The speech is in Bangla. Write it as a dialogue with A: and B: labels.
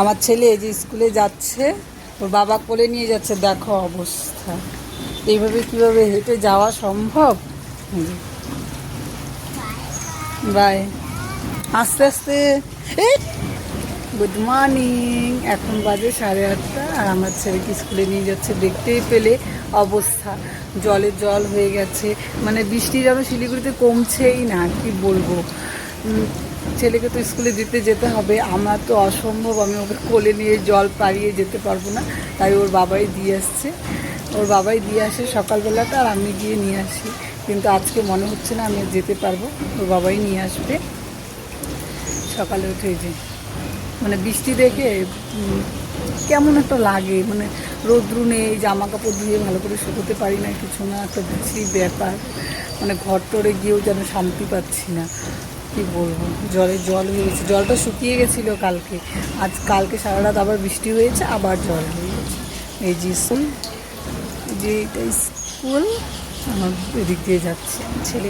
A: আমার ছেলে এই যে স্কুলে যাচ্ছে, ওর বাবা কোলে নিয়ে যাচ্ছে, দেখো অবস্থা। এইভাবে কিভাবে হেঁটে যাওয়া সম্ভব? বাই, আস্তে আস্তে। Good morning. এখন বাজে 8:30 আর আমার ছেলেকে স্কুলে নিয়ে যাচ্ছে। দেখতেই পেলে অবস্থা, জলে জল হয়ে গেছে। মানে বৃষ্টি যেন শিলিগুড়িতে কমছেই না, কি বলবো। ছেলেকে তো স্কুলে যেতে হবে, আমার তো অসম্ভব, আমি ওকে কোলে নিয়ে জল পাড়িয়ে যেতে পারবো না। তাই ওর বাবাই দিয়ে আসছে, ওর বাবাই দিয়ে আসে সকালবেলাটা, আর আমি গিয়ে নিয়ে আসি। কিন্তু আজকে মনে হচ্ছে না আমি যেতে পারবো, ওর বাবাই নিয়ে আসবে। সকালে উঠে যে মানে বৃষ্টি দেখে কেমন একটা লাগে, মানে রোদ্রু নেই, জামা কাপড় ধুয়ে ভালো করে শুকোতে পারি না, কিছু না, একটা বিশ্রী ব্যাপার। মানে ঘর টরে গিয়েও যেন শান্তি পাচ্ছি না, কি বলবো। জলে জল হয়ে গেছে, জলটা শুকিয়ে গেছিলো কালকে, কালকে সারা রাত আবার বৃষ্টি হয়েছে, আবার জল হয়ে গেছে। এই যে স্কুল, যে এটা স্কুল, আমার এদিক দিয়ে যাচ্ছে ছেলে।